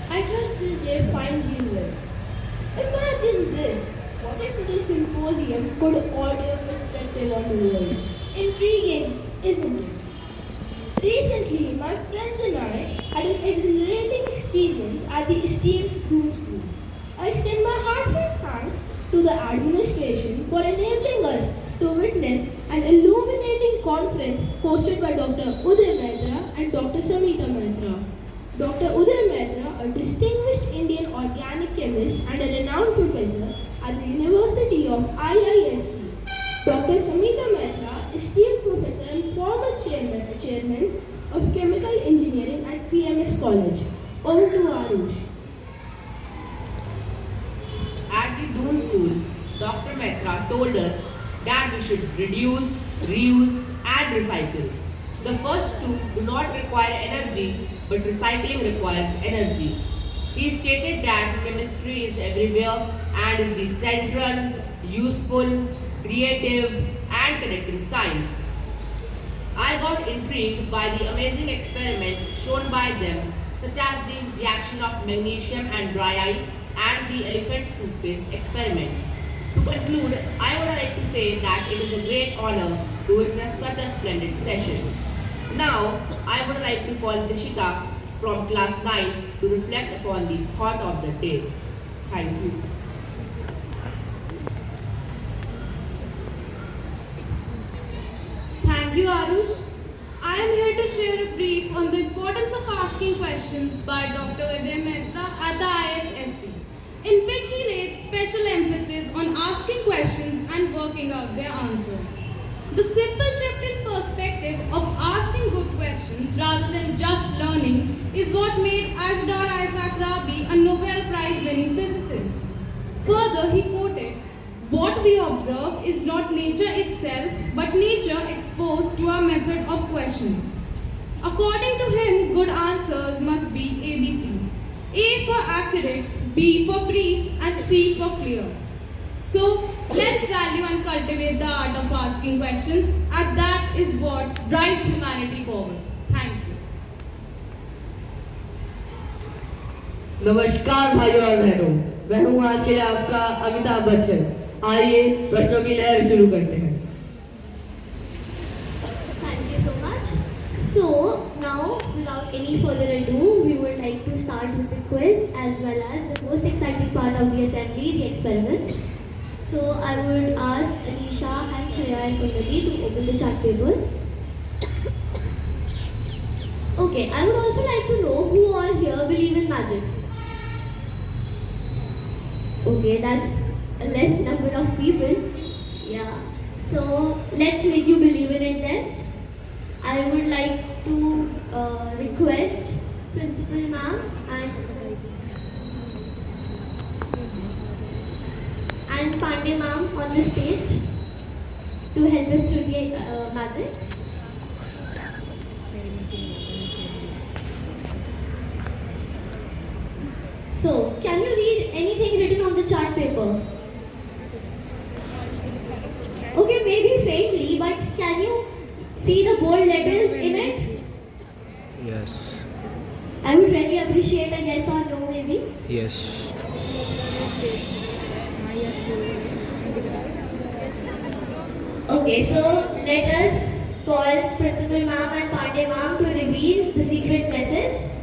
I trust this day finds you well. Imagine this. What if today's symposium could alter your perspective on the world? Intriguing, isn't it? Recently, my friends and I had an exhilarating experience at the esteemed Doon School. I extend my heartfelt thanks to the administration for enabling us to witness an illuminating conference hosted by Dr. Uday Mehta and Dr. Samita Mehta. Dr. Uday Mehta, a distinguished Indian organic chemist and a renowned professor at the University of IISc. Dr. Samita Mehta, esteemed professor and former chairman of chemical engineering at PMS College. Over to Arush. At the Doon School, Dr. Mehta told us that we should reduce, reuse, and recycle. The first two do not require energy, but recycling requires energy. He stated that chemistry is everywhere and is the central, useful, creative, and connecting science. I got intrigued by the amazing experiments shown by them, such as the reaction of magnesium and dry ice and the elephant toothpaste experiment. To conclude, I would like to say that it is a great honor to witness such a splendid session. Now, I would like to call Dishika from class 9th to reflect upon the thought of the day. Thank you. Thank you, Arush. I am here to share a brief on the importance of asking questions by Dr. Uday Mehta at the ISSC, in which he laid special emphasis on asking questions and working out their answers. The simple shift in perspective of asking good questions rather than just learning is what made Isidore Isaac Rabi a Nobel Prize winning physicist. Further, he quoted, "What we observe is not nature itself, but nature exposed to our method of questioning." According to him, good answers must be ABC. A for accurate, B for brief, and C for clear. So, let's value and cultivate the art of asking questions, and that is what drives humanity forward. Thank you. नमस्कार भाइयों और बहनों, मैं हूँ आज के लिए आपका अमिताभ बच्चन। आइए प्रश्नों की लहर शुरू करते हैं। Thank you so much. So now, without any further ado, we would like to start with the quiz as well as the most exciting part of the assembly, the experiments. So I would ask Alicia and Shreya and Unnati to open the chart papers. Okay, I would also like to know who all here believe in magic. Okay, that's a less number of people. Yeah. So let's make you believe in it then. I would like to request Principal Ma'am and Pandey Ma'am on the stage to help us through the magic. So, can you read anything written on the chart paper? Okay, maybe faintly, but can you see the bold letters in it? Yes. I would really appreciate a yes or no, maybe. Yes. Okay, so let us call Principal Ma'am and Pandey Ma'am to reveal the secret message.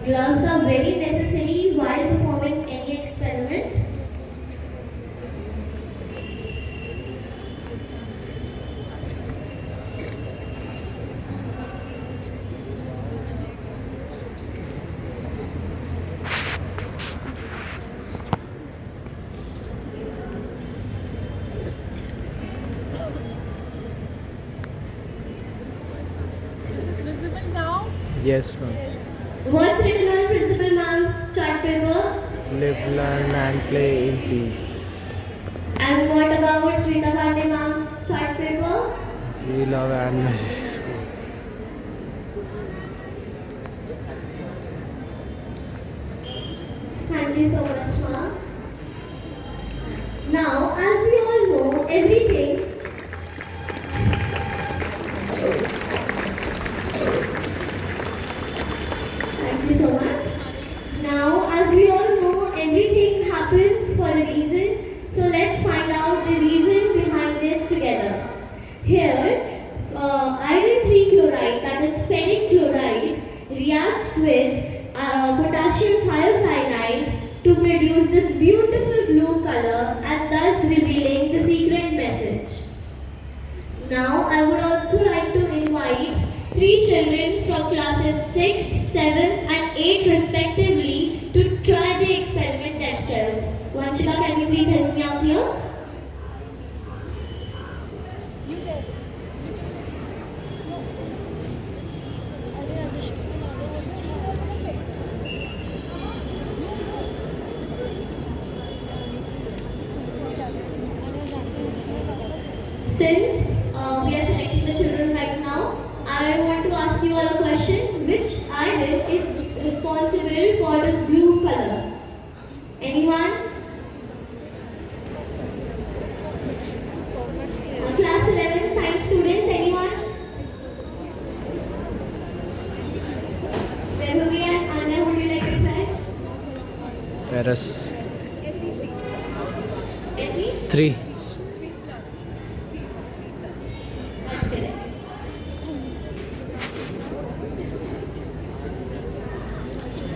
Gloves are very necessary while performing any experiment. Is it visible now? Yes, ma'am. What's written on Principal Ma'am's chart paper? Live, learn, and play in peace. And what about Preeta Pandey Ma'am's chart paper? We love and marry school. Thank you so much, ma'am. Now, as we all know, everything Thank you so much. Now, as we all know, everything happens for a reason. So let's find out the reason behind this together. Here, iron trichloride, that is ferric chloride, reacts with potassium thiocyanide to produce this beautiful blue color and thus revealing the secret message. Now, I would also like to invite three children from classes 6th, 7th and 8th respectively to try the experiment themselves. Vanshika, can you please help me out here? Since we are selecting the children right now, I want to ask you all a question. Which iron is responsible for this blue color? Anyone? Class 11 science students, anyone? Vaibhavi and Anya, would you like to try? Ferrous. Effie? 3. That's correct.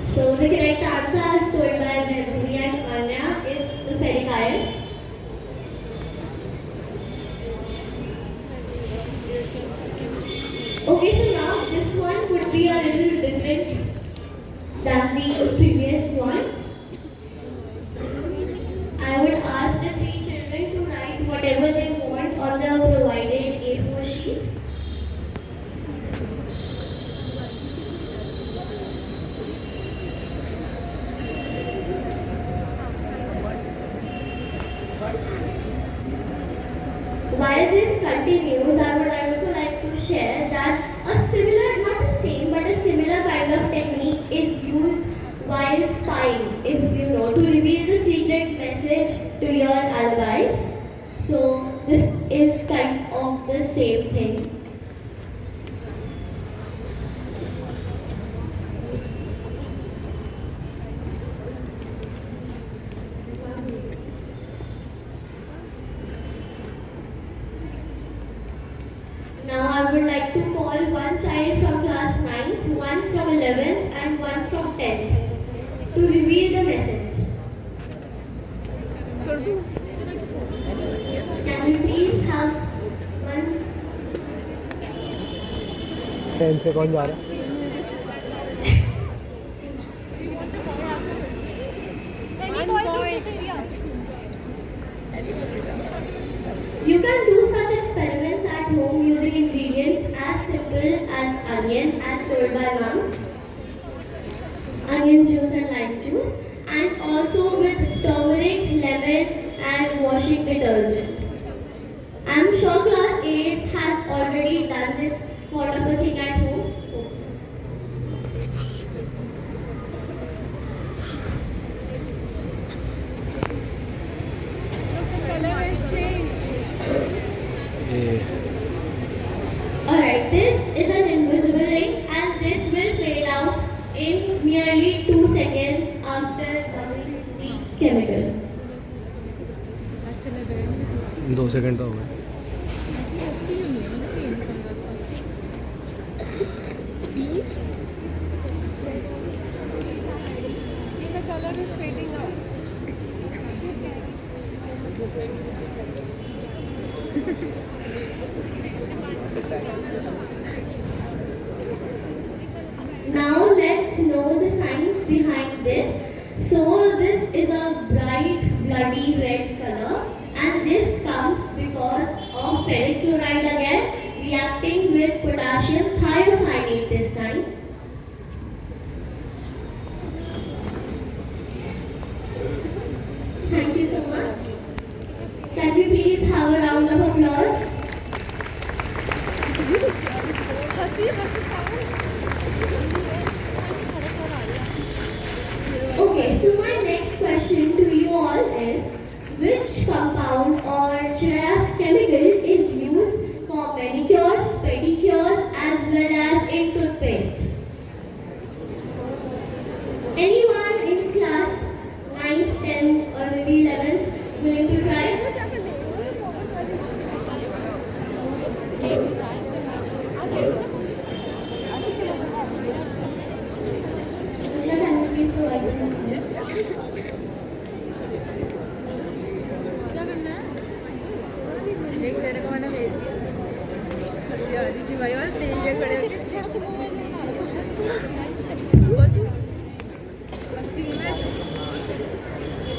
So the correct answer as told by Vaibhavi and Anya is the ferric iron. Okay, so now this one would be a little different than the previous one. I would ask the three children to write whatever they want on the provided A4 sheet. While this continues, I would also like to share that a similar, not the same, but a similar kind of technique is used while spying, if you know, to reveal the secret message to your alibis. So this is kind of the same thing. Now I would like to call one child from class 9th, one from 11th and one from 10th to reveal the message. Can we please have one? 10 पे कौन जा रहा है? You can do such experiments at home using ingredients as simple as onion, as told by mom, onion juice and lime juice, and also with turmeric, lemon and washing detergent. I'm sure class 8 has already done this sort of a thing at home. Alright, this is an invisible ink and this will fade out in nearly 2 seconds after rubbing the chemical. 2 second तो हो गए. Now let's know the science behind this. So this is a bright bloody red color and this comes because of ferric chloride again reacting with potassium thiocyanate this time. have a round of applause? Okay, so my next question to you all is, which compound or should I ask chemical is used for manicures, pedicures as well as in toothpaste? Anyone in class 9th, 10th or maybe 11th willing to try? Anjana, can you please provide the number? एक तेरे को मैंने भेज दिया हंसी आ रही थी भाई और तेज ये खड़े होके थोड़ा सा मुंह में बोल मस्ती में ऐसे तो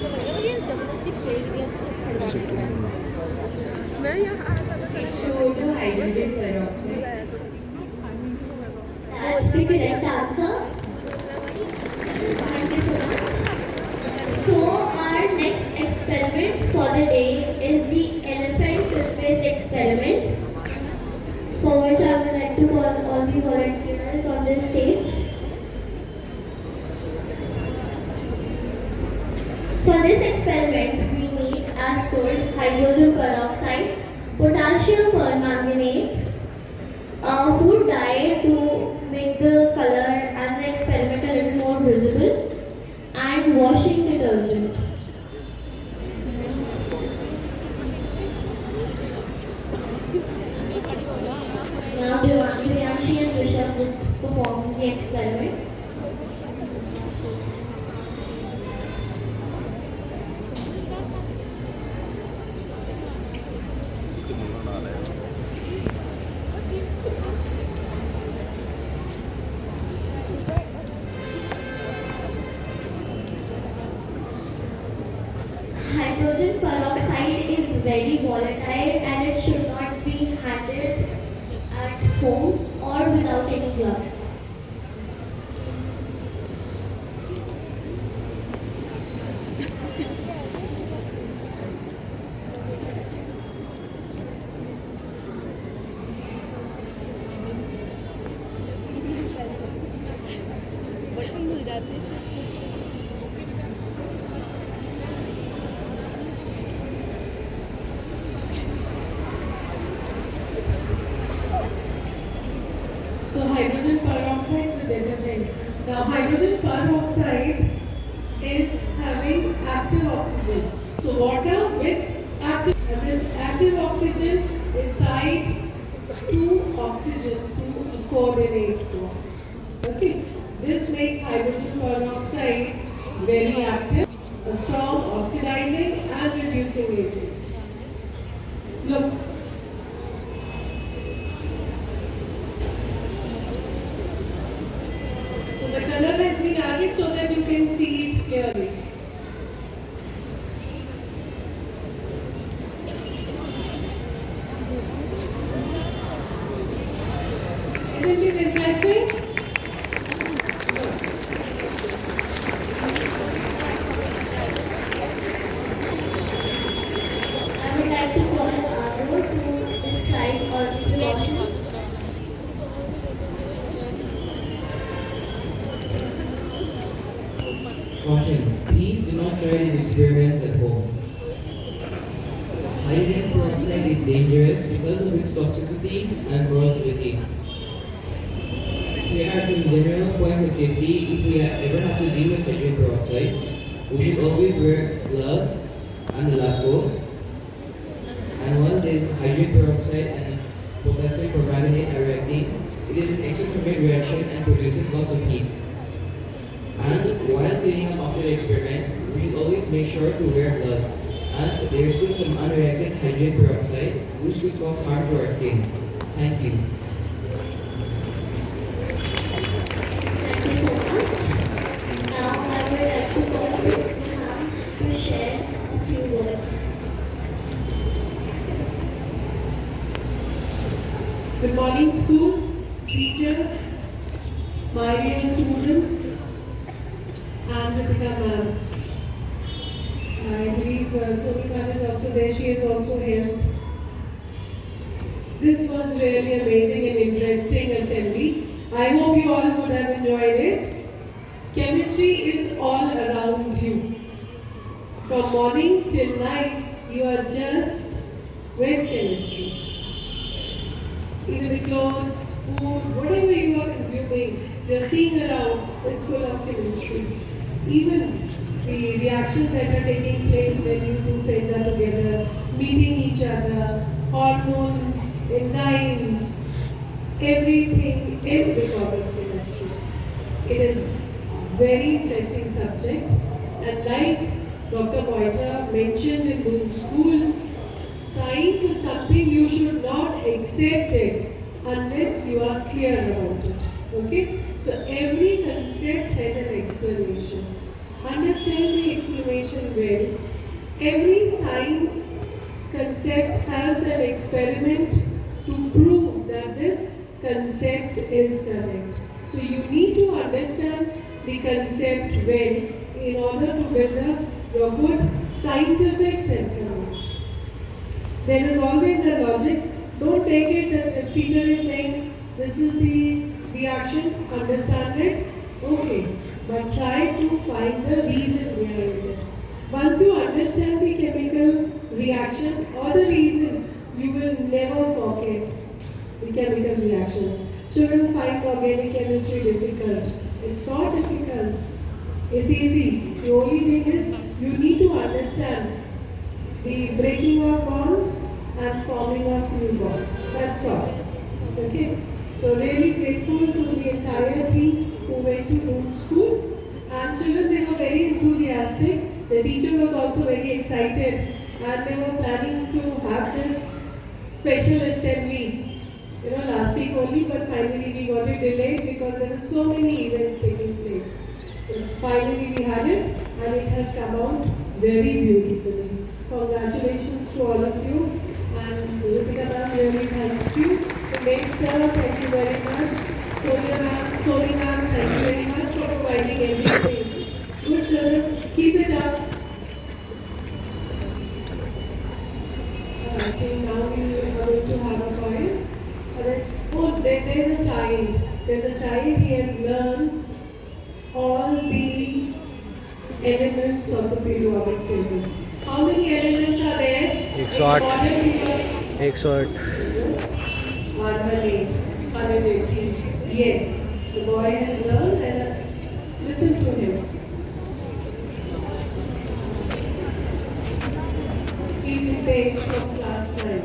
लग रहा है ये जबरदस्ती फेंक दिया तो फट गया मैं यहाँ आता था Show to hydrogen peroxide. That's the correct answer. Thank you so much. So our next experiment for the day is the elephant toothpaste experiment, for which I would like to call all the volunteers on this stage. For this experiment, we need, as told, hydrogen peroxide, potassium permanganate, food dye to make the color and the experiment a little more visible, and washing detergent. Now Devanshi and Rishabh will perform the experiment. Hydrogen peroxide is very volatile and it should not be handled at home or without any gloves. Button भूल जाते हैं So hydrogen peroxide with detergent. Now hydrogen peroxide is having active oxygen. So water with active, and this active oxygen is tied to oxygen through a coordinate bond. Okay, so this makes hydrogen peroxide very active, a strong oxidizing and reducing agent. Look. So the color has been added so that you can see it clearly. Isn't it interesting? I would like to call Ado to describe all the precautions. Caution, please do not try these experiments at home. Hydrogen peroxide is dangerous because of its toxicity and corrosivity. Here are some general points of safety if we ever have to deal with hydrogen peroxide. We should always wear gloves and a lab coat. And while there is hydrogen peroxide and potassium permanganate are reacting, it is an exothermic reaction and produces lots of heat. And while cleaning up after the experiment, we should always make sure to wear gloves, as there is still some unreacted hydrogen peroxide which could cause harm to our skin. Thank you. Thank you so much. Now I would like to call Principal Ma'am to share a few words. Good morning, school, teachers, my dear students, and Ritika ma'am. I believe Soni ma'am is also there. She has also helped This was really amazing and interesting assembly. I hope you all would have enjoyed it. Chemistry is all around you. From morning till night, you are just with chemistry. Even the clothes, food, whatever you are consuming, you are seeing around is full of chemistry. Even the reactions that are taking place when you two friends are together, meeting each other, hormones, enzymes, everything is because of chemistry. It is a very interesting subject, and like Dr. Moitra mentioned in the school, science is something you should not accept it unless you are clear about it. Okay? So every concept has an explanation. Understand the explanation well. Every science concept has an experiment to prove that this concept is correct. So you need to understand the concept well in order to build up your good scientific temperament. There is always a logic. Don't take it that if teacher is saying this is the reaction, understand it, okay. But try to find the reason behind it. Once you understand the chemical reaction or the reason, you will never forget the chemical reactions. Children find organic chemistry difficult. It's not difficult. It's easy. The only thing is you need to understand the breaking of bonds and forming of new bonds. That's all. Okay? So really grateful to the entire team who went to Doon School. And children, they were very enthusiastic. The teacher was also very excited. And they were planning to have this special assembly, last week only, but finally we got it delayed because there were so many events taking place. Finally we had it, and it has come out very beautifully. Congratulations to all of you, and Ritika ma'am, really thank you. Sir, thank you very much. Sonia ma'am, thank you very much for providing everything. Good children, keep it up. I think now we are going to have a poem. There's a child. There's a child, he has learned all the elements of the periodic table. How many elements are there? 108. 108. 118. Yes, the boy has learned, and listen to him. Easy page from class 9.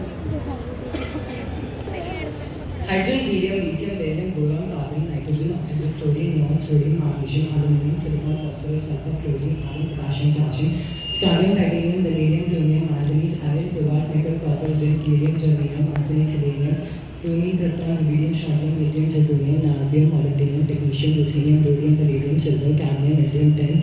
Hydrogen, helium, lithium, beryllium, boron, carbon, nitrogen, oxygen, fluorine, neon, sodium, magnesium, aluminum, silicon, phosphorus, sulfur, chlorine, iron, potassium, calcium, scandium, titanium, vanadium, plutonium, manganese, iron, cobalt, nickel, copper, zinc, helium, germanium, arsenic, selenium, plutonium, krypton, rubidium, strontium, yttrium, zirconium, niobium, molybdenum, technetium, ruthenium, rhodium, palladium, silver, cadmium, indium, tin,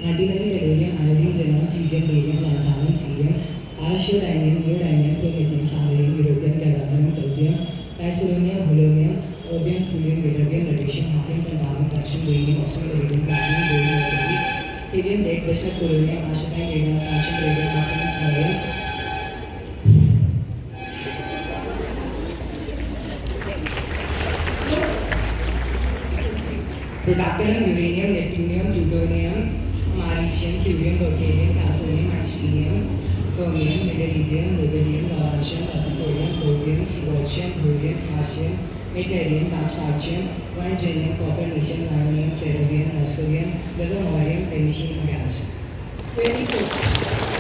antimony, tellurium, iodine, xenon, cesium, barium, lanthanum, cerium, neodymium, promethium, samarium, europium, gadolinium, terbium, dysprosium, holmium, erbium, thulium, ytterbium, lutetium, hafnium, tantalum, tungsten, radium, osmium, iridium, platinum, barium, mercury, helium, lead, bismuth, polonium, astatine, radium, francium, radium, platinum, thorium. Protactinium, uranium, neptunium, plutonium, americium, curium, berkelium, californium, einsteinium, fermium, mendelevium, nobelium, lawrencium, rutherfordium, rhodium, sibosium, borium, hassium, meitnerium, daxartium, germanium, copper, nesium, ionium, flerovium, moscovium, livermorium, tennessine, magnesium. Very good.